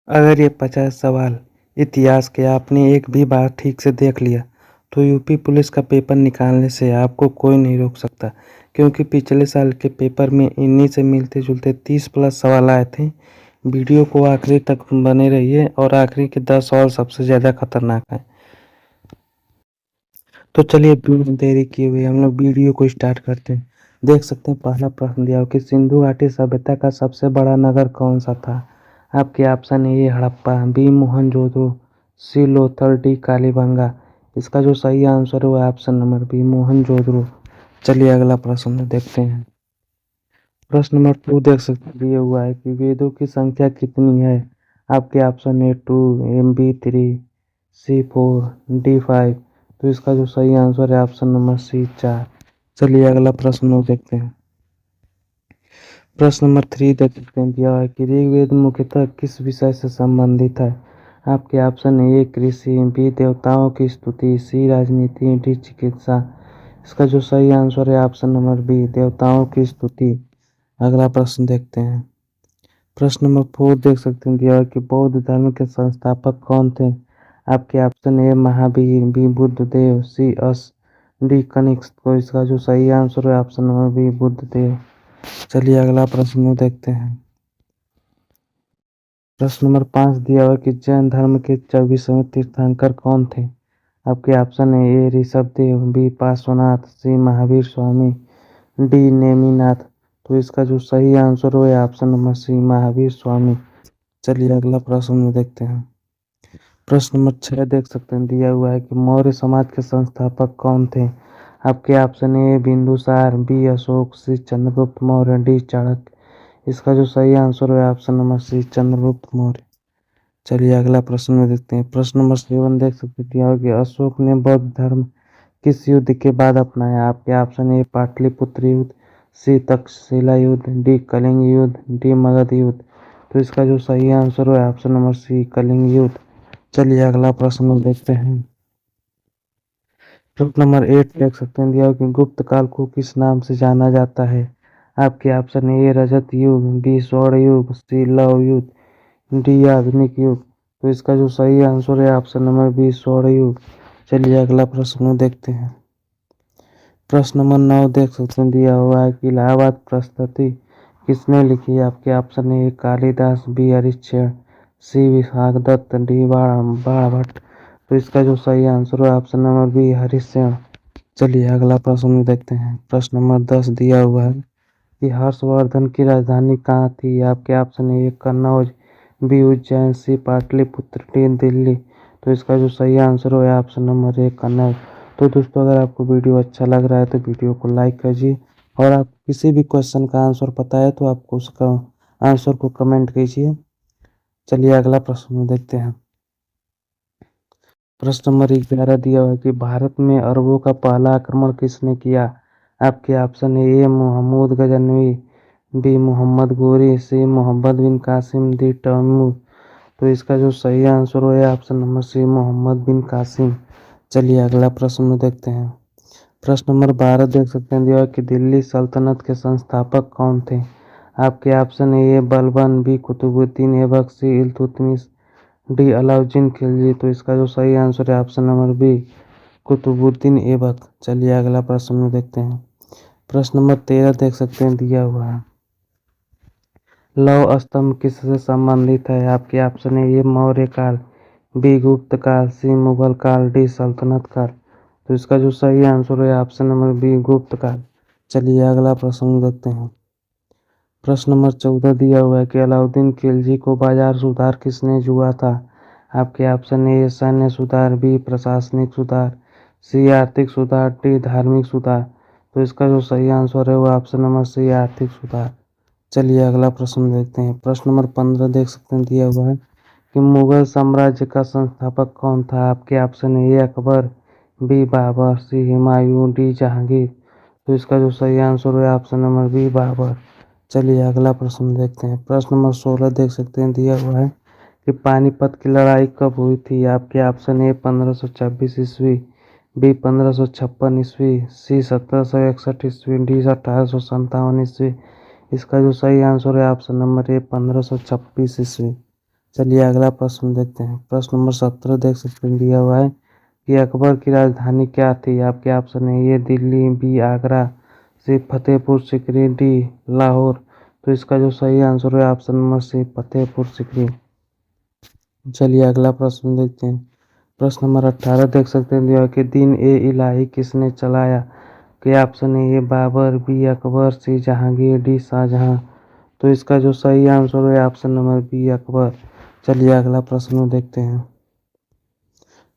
अगर ये 50 सवाल इतिहास के आपने एक भी बार ठीक से देख लिया तो यूपी पुलिस का पेपर निकालने से आपको कोई नहीं रोक सकता, क्योंकि पिछले साल के पेपर में इन्हीं से मिलते जुलते 30 प्लस सवाल आए थे। वीडियो को आखिरी तक बने रहिए और आखिरी के 10 सवाल सबसे ज़्यादा खतरनाक हैं। तो चलिए बिना देरी किए हुए हम लोग वीडियो को स्टार्ट करते हैं। देख सकते हैं पहला प्रश्न दिया हो कि सिंधु घाटी सभ्यता का सबसे बड़ा नगर कौन सा था। आपके ऑप्शन है ए हड़प्पा, बी मोहनजोदड़ो, सी लोथल, डी कालीबंगा। इसका जो सही आंसर है वो ऑप्शन नंबर बी मोहनजोदड़ो। चलिए अगला प्रश्न देखते हैं। प्रश्न नंबर 2 देख सकते हैं दिया हुआ है कि वेदों की संख्या कितनी है। आपके ऑप्शन है 2, एम बी 3, सी 4, डी 5। तो इसका जो सही आंसर है ऑप्शन नंबर सी 4। चलिए अगला प्रश्न देखते हैं। प्रश्न नंबर 3 देख सकते हैं दिया हुआ है कि ऋग्वेद मुख्यतः किस विषय से संबंधित है। आपके ऑप्शन है ए कृषि, बी देवताओं की स्तुति, सी राजनीति, डी चिकित्सा। इसका जो सही आंसर है ऑप्शन नंबर बी देवताओं की स्तुति। अगला प्रश्न देखते हैं। प्रश्न नंबर 4 देख सकते हैं दिया है कि बौद्ध धर्म के संस्थापक कौन थे। आपके option A Mahavir, B Buddhadev, C अस, डी कनिष्क। तो इसका जो सही आंसर है ऑप्शन नंबर बी बुद्धदेव। चलिए अगला प्रश्न देखते हैं। प्रश्न नंबर 5 दिया हुआ कि जैन धर्म के 24वें तीर्थंकर कौन थे। आपके ऑप्शन है ए ऋषभदेव, बी पार्श्वनाथ, सी महावीर स्वामी, डी नेमिनाथ। तो इसका जो सही आंसर है ऑप्शन नंबर सी महावीर स्वामी। चलिए अगला प्रश्न देखते हैं। प्रश्न नंबर 6 देख सकते हैं दिया हुआ है कि मौर्य समाज के संस्थापक कौन थे। आपके option A Bindusara, B Ashoka, C Chandragupta Maurya, D Chanakya. इसका जो सही आंसर है option number C Chandragupta Maurya. चलिए अगला प्रश्न देखते हैं। प्रश्न नंबर 7 देख सकते दिया हुआ कि अशोक ने बौद्ध धर्म किस युद्ध के बाद अपनाया। आपके ऑप्शन ए पाटलिपुत्र युद्ध, सी तक्षशिला युद्ध, डी कलिंग युद्ध, डी मगध युद्ध। तो इसका जो सही आंसर है ऑप्शन नंबर सी कलिंग युद्ध। चलिए अगला प्रश्न देखते हैं। प्रश्न नंबर 8 देख सकते हैं दिया हुआ कि गुप्त काल को किस नाम से जाना जाता है। आपके ऑप्शन ए रजत युग, बी स्वर्ण युग, सी लव युग, डी आधुनिक युग। तो इसका जो सही आंसर है ऑप्शन नंबर बी स्वर्ण युग। चलिए अगला प्रश्न देखते हैं। प्रश्न नंबर 9 देख सकते हैं दिया हुआ है कि इलाहाबाद प्रस्तुति किसने लिखी। आपके option A Kalidasa, B Harishchandra, C Vishakhadatta, D Banabhatta. तो इसका जो सही आंसर है ऑप्शन नंबर बी हरिश्चंद्र। चलिए अगला प्रश्न देखते हैं। प्रश्न नंबर 10 दिया हुआ है कि हर्षवर्धन की राजधानी कहाँ थी। आपके option A Kannauj, B Ujjain, C Pataliputra, D Delhi. तो इसका जो सही आंसर है ऑप्शन नंबर ए कन्नौज। तो दोस्तों अगर आपको वीडियो अच्छा लग रहा है तो वीडियो को लाइक कीजिए और आप किसी भी क्वेश्चन का आंसर पता है तो आपको उसका आंसर को कमेंट कीजिए। चलिए अगला प्रश्न देखते हैं। प्रश्न नंबर 11 दिया हुआ है कि भारत में अरबों का पहला आक्रमण किसने किया। आपके ऑप्शन है ए महमूद गजनवी, बी मोहम्मद गोरी, सी मोहम्मद बिन कासिम, डी तैमूर। तो इसका जो सही आंसर है ऑप्शन नंबर सी मोहम्मद बिन कासिम। चलिए अगला प्रश्न देखते हैं। प्रश्न नंबर 12 देख सकते हैं दिया हुआ है कि दिल्ली सल्तनत के संस्थापक कौन थे। आपके ऑप्शन है A Balban, B Qutubuddin Aibak, C Iltutmish, D Alauddin Khilji. तो इसका जो सही आंसर है option number B Qutubuddin Aibak. चलिए अगला प्रश्न देखते हैं। प्रश्न नंबर 13 देख सकते हैं दिया हुआ है लौह स्तंभ किससे संबंधित है। आपके ऑप्शन है ए मौर्य काल, बी गुप्त काल, सी मुगल काल, डी सल्तनत काल। तो इसका जो सही आंसर है ऑप्शन नंबर बी गुप्त काल। चलिए अगला प्रश्न देखते हैं। प्रश्न नंबर 14 दिया हुआ है कि अलाउद्दीन खिलजी को बाजार सुधार किसने जुआ था। आपके ऑप्शन ए सैन्य सुधार, बी प्रशासनिक सुधार, सी आर्थिक सुधार, डी धार्मिक सुधार। तो इसका जो सही आंसर है वो ऑप्शन नंबर सी आर्थिक सुधार। चलिए अगला प्रश्न देखते हैं। प्रश्न नंबर 15 देख सकते हैं दिया हुआ है कि मुगल साम्राज्य का संस्थापक कौन था। आपके ऑप्शन है ए अकबर, बी बाबर, सी हुमायूं, डी जहांगीर। तो इसका जो सही आंसर है ऑप्शन नंबर बी बाबर। चलिए अगला प्रश्न देखते हैं। प्रश्न नंबर 16 देख सकते हैं दिया हुआ है कि पानीपत की लड़ाई कब हुई थी। आपके ऑप्शन ए 1526 ईस्वी, बी 1556 ईस्वी, सी 1761 ईस्वी, डी 1857 ईस्वी। इसका जो सही आंसर है ऑप्शन नंबर ए 1526 ईस्वी। चलिए अगला प्रश्न देखते हैं। प्रश्न नंबर 17 देख सकते हैं, दिया हुआ है कि अकबर की राजधानी क्या थी। आपके ऑप्शन है A Delhi, B Agra, C Fatehpur Sikri, D Lahore. तो इसका जो सही आंसर है option number C Fatehpur Sikri. चलिए अगला प्रश्न देखते हैं। प्रश्न नंबर 18 देख सकते हैं, दिया हुआ है कि दिन ए इलाही किसने चलाया। के ऑप्शन है ए बाबर, बी अकबर, सी जहांगीर, डी शाहजहां। तो इसका जो सही आंसर है ऑप्शन नंबर बी अकबर। चलिए अगला प्रश्न देखते हैं।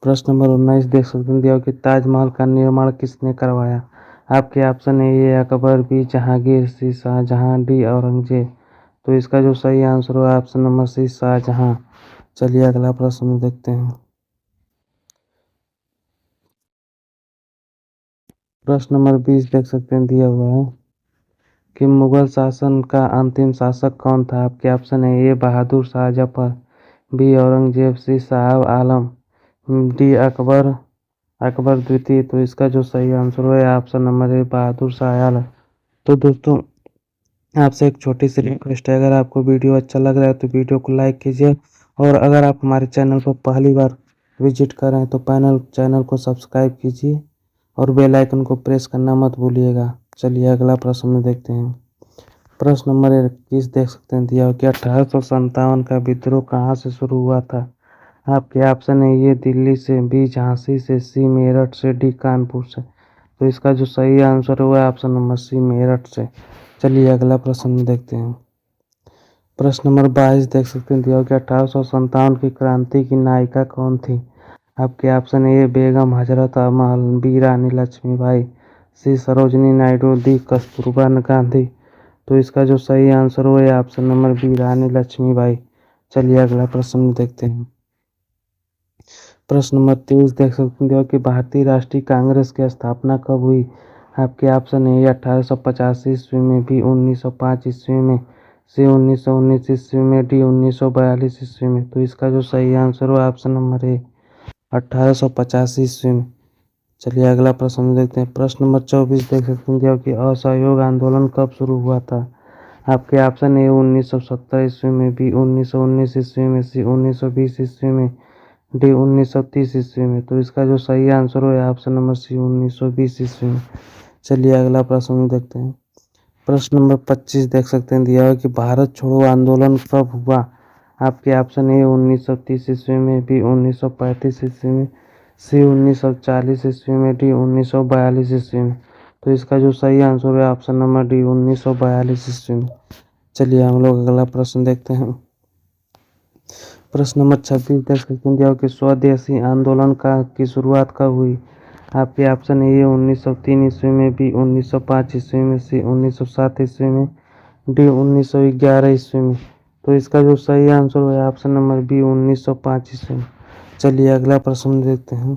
प्रश्न नंबर 19 देख सकते हैं, दिया हुआ है कि ताजमहल का निर्माण किसने करवाया। आपके ऑप्शन है ए अकबर, बी जहांगीर, सी शाहजहां, डी औरंगजेब। तो इसका जो सही आंसर है ऑप्शन नंबर सी शाहजहां। चलिए अगला प्रश्न देखते हैं। प्रश्न नंबर 20 देख सकते हैं, दिया हुआ है कि मुगल शासन का अंतिम शासक कौन था। आपके ऑप्शन है ए बहादुर शाह जफर, बी औरंगजेब, सी शाह आलम, डी अकबर अकबर द्वितीय। तो इसका जो सही आंसर है option number A Bahadur Shah Alam. तो दोस्तों आपसे एक छोटी सी रिक्वेस्ट है, अगर आपको वीडियो अच्छा लग रहा है तो वीडियो को लाइक कीजिए, और अगर आप हमारे चैनल पर पहली बार विजिट कर रहे हैं तो चैनल को सब्सक्राइब कीजिए और बेल आइकन को प्रेस करना मत भूलिएगा। चलिए अगला प्रश्न देखते हैं। प्रश्न नंबर 21 देख सकते हैं, दिया कि 1857 का विद्रोह कहाँ से शुरू हुआ था। आपके ऑप्शन है ये दिल्ली से, बी झांसी से, सी मेरठ से, डी कानपुर से। तो इसका जो सही आंसर हुआ है ऑप्शन नंबर सी मेरठ से। चलिए अगला प्रश्न देखते हैं। प्रश्न नंबर 22 देख सकते हैं, दिया कि 1857 की क्रांति की नायिका कौन थी। आपके ऑप्शन है ए बेगम हजरत महल, बी रानी लक्ष्मीबाई, सी सरोजनी नायडू, डी कस्तूरबा गांधी। तो इसका जो सही आंसर हुआ है ऑप्शन नंबर बी रानी लक्ष्मीबाई। चलिए अगला प्रश्न देखते हैं। प्रश्न नंबर 23 देख सकते हैं कि भारतीय राष्ट्रीय कांग्रेस की स्थापना कब हुई। आपके ऑप्शन है 1885 ईस्वी में, बी 1905 ईस्वी में, सी 1919 ईस्वी में, डी 1942 ईस्वी में। तो इसका जो सही आंसर हुआ ऑप्शन नंबर ए 1885 ईस्वी में। चलिए अगला प्रश्न देखते हैं। प्रश्न नंबर 24 देख सकते हैं कि असहयोग आंदोलन कब शुरू हुआ था। आपके ऑप्शन है 1970 ईस्वी में, बी 1919 ईस्वी में, सी 1920 ईस्वी में, डी 1930 ईस्वी में। तो इसका जो सही आंसर है ऑप्शन नंबर सी 1920 ईस्वी में। चलिए अगला प्रश्न देखते हैं। प्रश्न नंबर 25 देख सकते हैं, दिया हुआ कि भारत छोड़ो आंदोलन कब हुआ। आपके ऑप्शन है 1930 ईस्वी में, बी 1935 ईस्वी में, सी 1940 ईस्वी में, डी 1942 ईस्वी में। तो इसका जो सही आंसर है ऑप्शन नंबर डी 1942 ईस्वी में। चलिए हम लोग अगला प्रश्न देखते हैं। प्रश्न नंबर 26 देख सकते हैं, दिया कि स्वदेशी आंदोलन की शुरुआत कब हुई। आपके ऑप्शन है ए 1903 ईस्वी में, बी 1905 ईस्वी में, सी 1907 ईस्वी में, डी 1911 ईस्वी में। तो इसका जो सही आंसर है ऑप्शन नंबर बी 1905 ईस्वी में। चलिए अगला प्रश्न देखते हैं।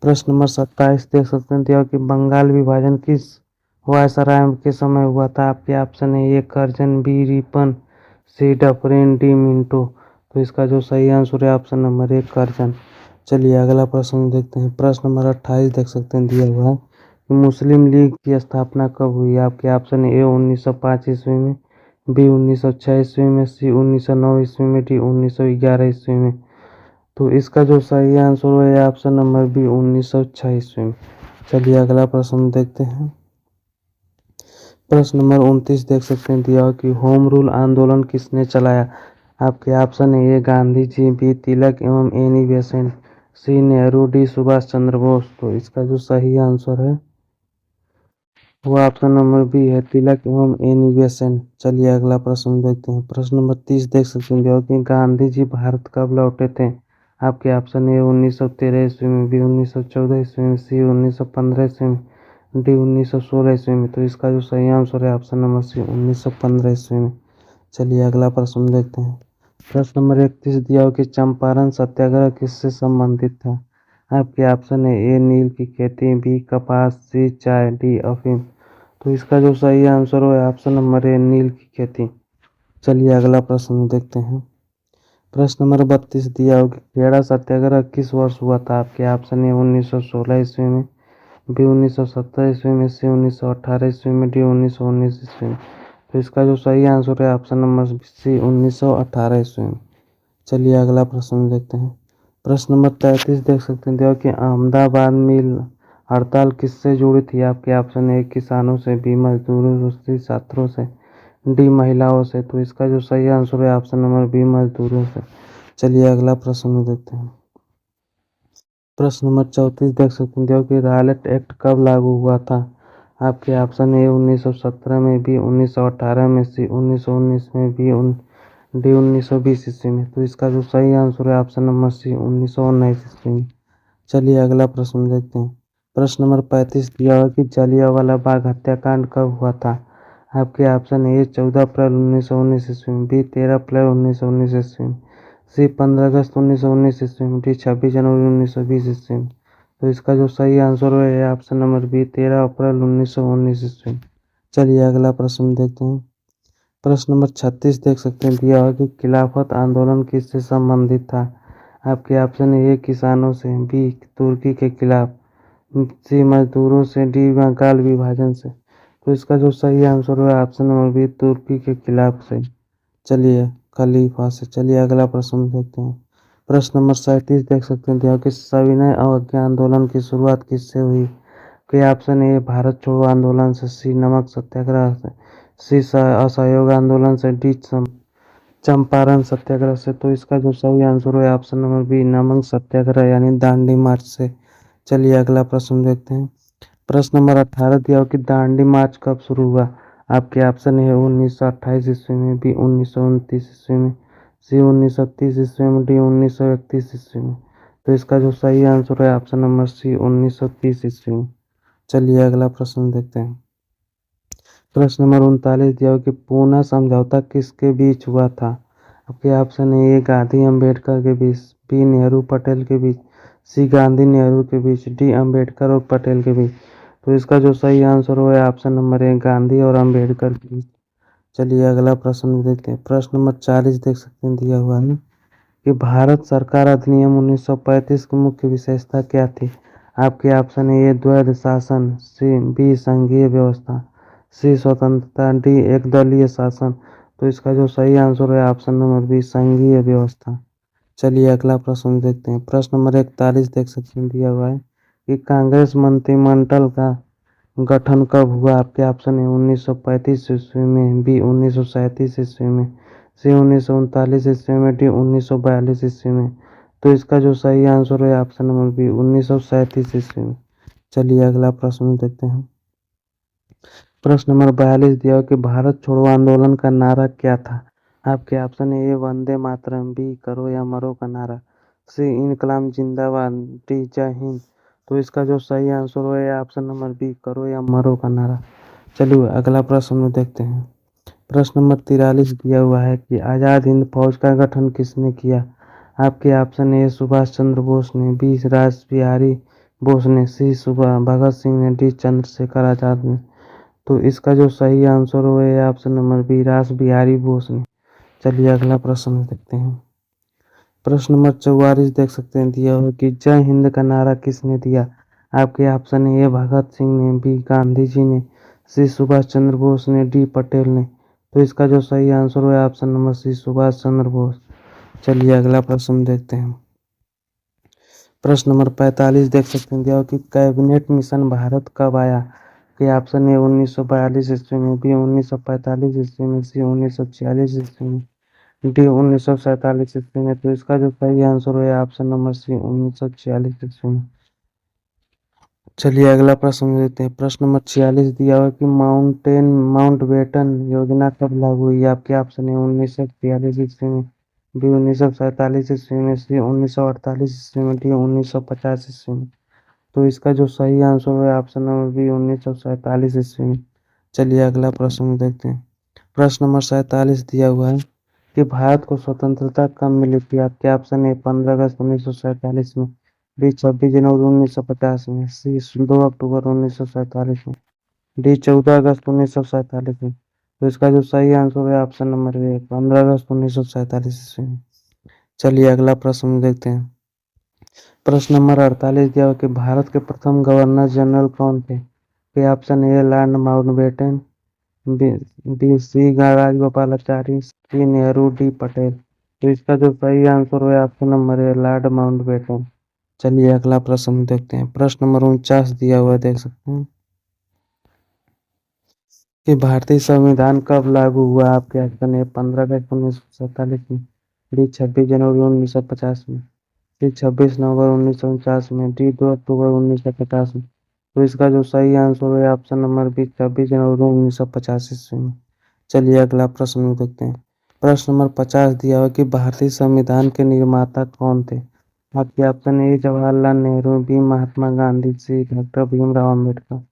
प्रश्न नंबर 27 देख सकते हैं, दिया कि बंगाल विभाजन किस वायसराय के समय हुआ था। आपके ऑप्शन है ए करजन, बी रिपन, सी डफरिन, डी मिंटो। तो इसका जो सही आंसर है ऑप्शन नंबर ए करजन। चलिए अगला प्रश्न देखते हैं। प्रश्न नंबर 28 देख सकते हैं, दिया हुआ है कि मुस्लिम लीग की स्थापना कब हुई। आपके ऑप्शन है ए 1905 ईस्वी में, बी 1906 ईस्वी में, सी 1909 ईस्वी में, डी 1911 ईस्वी में। तो इसका जो सही आंसर है ऑप्शन नंबर बी 1906 ईस्वी में। चलिए अगला प्रश्न देखते हैं। प्रश्न नंबर 29 देख सकते हैं, दिया कि होम रूल आंदोलन किसने चलाया। आपके ऑप्शन है ए गांधी जी, बी तिलक एवं एनी बेसेंट, सी नेहरू, डी सुभाष चंद्र बोस। तो इसका जो सही आंसर है वो ऑप्शन नंबर बी है तिलक एवं एनी बेसेंट। चलिए अगला प्रश्न देखते हैं। प्रश्न नंबर 30 देख सकते हैं कि गांधी जी भारत कब लौटे थे। आपके ऑप्शन है 1913 ईस्वी में, बी 1914 ईस्वी में, सी 1915 ईस्वी में, डी 1916 ईस्वी में। तो इसका जो सही आंसर है ऑप्शन नंबर सी 1915 ईस्वी में। चलिए अगला प्रश्न देखते हैं। प्रश्न नंबर 31 दिया हो कि चंपारण सत्याग्रह किससे संबंधित था। आपके ऑप्शन है ए नील की खेती, बी कपास, सी चाय, डी अफीम। तो इसका जो सही आंसर है ऑप्शन नंबर ए नील की खेती। चलिए अगला प्रश्न देखते हैं। प्रश्न नंबर 32 दिया हो कि खेड़ा सत्याग्रह किस वर्ष हुआ था। आपके ऑप्शन है 1916 ईस्वी में, बी 1917 ईस्वी में, सी 1918 ईस्वी में, डी 1919 ईस्वी में। तो इसका जो सही आंसर है ऑप्शन नंबर सी 1918 ईस्वी में। चलिए अगला प्रश्न देखते हैं। प्रश्न नंबर 33 देख सकते हैं दिया कि अहमदाबाद मिल हड़ताल किससे जुड़ी थी? आपके ऑप्शन ए किसानों से, बी मजदूरों से, छात्रों से, डी महिलाओं से। तो इसका जो सही आंसर है ऑप्शन नंबर बी मजदूरों से। चलिए अगला प्रश्न देखते हैं। प्रश्न नंबर 34 देख सकते हैं कि रॉयलेट एक्ट कब लागू हुआ था? आपके ऑप्शन ए 1917 में, बी 1918 में, सी 1919 में, डी 1920 ईस्वी में। तो इसका जो सही आंसर है ऑप्शन नंबर सी 1919 ईस्वी में। चलिए अगला प्रश्न देखते हैं। प्रश्न नंबर 35 दिया हुआ कि जलियांवाला बाग हत्याकांड कब हुआ था? आपके ऑप्शन ए 14 अप्रैल 1919 ईस्वी में, बी 13 अप्रैल 1919 ईस्वी में, सी 15 अगस्त 1919 ईस्वी में, डी 26 जनवरी 1920 ईस्वी में। तो इसका जो सही आंसर है ऑप्शन नंबर बी 13 अप्रैल 1919 ईस्वी में। चलिए अगला प्रश्न देखते हैं। प्रश्न नंबर 36 देख सकते हैं दिया हुआ कि खिलाफत आंदोलन किससे संबंधित था? आपके ऑप्शन ए किसानों से, बी तुर्की के खिलाफ, सी मजदूरों से, डी बंगाल विभाजन से। तो इसका जो सही आंसर है ऑप्शन नंबर बी तुर्की के खिलाफ से। चलिए खलीफा से। चलिए अगला प्रश्न देखते हैं। प्रश्न नंबर 37 देख सकते हैं दिया कि सविनय अवज्ञा आंदोलन की शुरुआत किससे हुई? के ऑप्शन ए भारत छोड़ो आंदोलन से, सी नमक सत्याग्रह से, सी असहयोग आंदोलन से, डी चंपारण सत्याग्रह से। तो इसका जो सही आंसर है ऑप्शन नंबर बी नमक सत्याग्रह यानी दांडी मार्च से। चलिए अगला प्रश्न देखते हैं। प्रश्न नंबर 18 दिया हो कि दांडी मार्च कब शुरू हुआ? आपके ऑप्शन है 1928 ईस्वी में, बी 1929 ईस्वी में, सी 1930 ईस्वी में, डी 1931 ईस्वी में। तो इसका जो सही आंसर है ऑप्शन नंबर सी 1930 ईस्वी में। चलिए अगला प्रश्न देखते हैं। प्रश्न नंबर 39 दिया हो कि पूना समझौता किसके बीच हुआ था? आपके ऑप्शन है ए गांधी अम्बेडकर के बीच, बी नेहरू पटेल के बीच, सी गांधी नेहरू के बीच, डी अम्बेडकर और पटेल के बीच। तो इसका जो सही आंसर है ऑप्शन नंबर ए गांधी और अम्बेडकर के बीच। चलिए अगला प्रश्न देखते हैं। प्रश्न नंबर 40 देख सकते हैं दिया हुआ है कि भारत सरकार अधिनियम 1935 की मुख्य विशेषता क्या थी? आपके ऑप्शन है ए द्वैध शासन, सी बी संघीय व्यवस्था, सी स्वतंत्रता, डी एक दलीय शासन। तो इसका जो सही आंसर है ऑप्शन नंबर बी संघीय व्यवस्था। चलिए अगला प्रश्न देखते हैं। प्रश्न नंबर 41 देख सकते हैं दिया हुआ है कि कांग्रेस मंत्रिमंडल का गठन कब हुआ? आपके ऑप्शन है 1935 ईस्वी में, बी 1937 ईस्वी में, सी 1939 ईस्वी में, डी 1942 ईस्वी में। तो इसका जो सही आंसर है ऑप्शन नंबर बी 1937 ईस्वी में। चलिए अगला प्रश्न देखते हैं। प्रश्न नंबर 42 दिया हो कि भारत छोड़ो आंदोलन का नारा क्या था? आपके ऑप्शन है ए वंदे मातरम, बी करो या मरो का नारा, सी इनकलाब जिंदाबाद, डी जय हिंद। तो इसका जो सही आंसर है ऑप्शन नंबर बी करो या मरो का नारा। चलिए अगला प्रश्न देखते हैं। प्रश्न नंबर 43 दिया हुआ है कि आज़ाद हिंद फौज का गठन किसने किया? आपके ऑप्शन ए सुभाष चंद्र बोस ने, बी रास बिहारी बोस ने, सी सुभाष भगत सिंह ने, डी चंद्रशेखर आजाद ने। तो इसका जो सही आंसर है ऑप्शन नंबर बी रास बिहारी बोस ने। चलिए अगला प्रश्न देखते हैं। प्रश्न नंबर 44 देख सकते हैं दिया हुआ कि जय हिंद का नारा किसने दिया? आपके ऑप्शन है ए भगत सिंह ने, बी गांधी जी ने, सी सुभाष चंद्र बोस ने, डी पटेल ने। तो इसका जो सही आंसर है ऑप्शन नंबर सी सुभाष चंद्र बोस। चलिए अगला प्रश्न देखते हैं। प्रश्न नंबर 45 देख सकते हैं दिया हुआ कि कैबिनेट मिशन भारत कब आया? के ऑप्शन है 1942 ईस्वी में, बी 1945 ईस्वी में, सी 1946 ईस्वी में, डी 1947 ईस्वी में। तो इसका जो सही आंसर है ऑप्शन नंबर सी 1946 ईस्वी में। चलिए अगला प्रश्न देते हैं। प्रश्न नंबर 46 दिया हुआ कि माउंटबेटन योजना कब लागू हुई? आपके ऑप्शन है 1942 ईस्वी में, बी 1947 ईस्वी में, सी 1948 ईस्वी में, डी 1950 ईस्वी में। तो इसका जो सही आंसर है ऑप्शन नंबर बी 1947 ईस्वी में। चलिए अगला प्रश्न देखते हैं। प्रश्न नंबर 47 दिया हुआ है कि भारत को स्वतंत्रता कब मिली थी? आपके ऑप्शन है 15 अगस्त 1947 में, बी 26 जनवरी 1950 में, सी 2 अक्टूबर 1947 में, डी 14 अगस्त 1947 में। तो इसका जो सही आंसर है ऑप्शन नंबर ए 15 अगस्त 1947 ईस्वी में। चलिए अगला प्रश्न देखते हैं। प्रश्न नंबर 48 दिया हुआ कि भारत के प्रथम गवर्नर जनरल कौन थे? के option A Lord Mountbatten, B C Rajagopalachari, C Nehru, D Patel. तो इसका जो सही आंसर है ऑप्शन नंबर है लॉर्ड माउंटबेटन। चलिए अगला प्रश्न देखते हैं। प्रश्न नंबर 49 दिया हुआ है, देख सकते हैं कि भारतीय संविधान कब लागू हुआ। आपके ऑप्शन है 15 अगस्त 1947 में, डी 26 जनवरी 1950 में, सी 26 नवंबर 1949 में, डी 2 अक्टूबर 1950 में। तो इसका जो सही आंसर है ऑप्शन नंबर बी 26 जनवरी 1950 में। चलिए अगला प्रश्न देखते हैं। प्रश्न नंबर 50 दिया हुआ कि भारतीय संविधान के निर्माता कौन थे। आपके option A Jawaharlal Nehru, B Mahatma Gandhi, C doctor Bhimrao Ambedkar,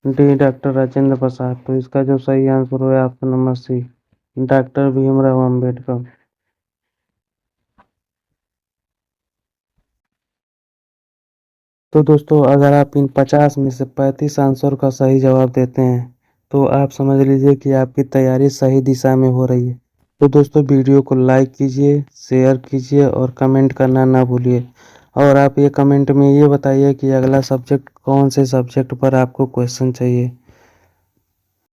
D doctor Rajendra Prasad. तो इसका जो सही आंसर है option number C doctor Bhimrao Ambedkar. तो दोस्तों अगर आप इन 50 में से 35 आंसर का सही जवाब देते हैं तो आप समझ लीजिए कि आपकी तैयारी सही दिशा में हो रही है। तो दोस्तों वीडियो को लाइक कीजिए, शेयर कीजिए और कमेंट करना ना भूलिए। और आप ये कमेंट में ये बताइए कि अगला सब्जेक्ट कौन से सब्जेक्ट पर आपको क्वेश्चन चाहिए।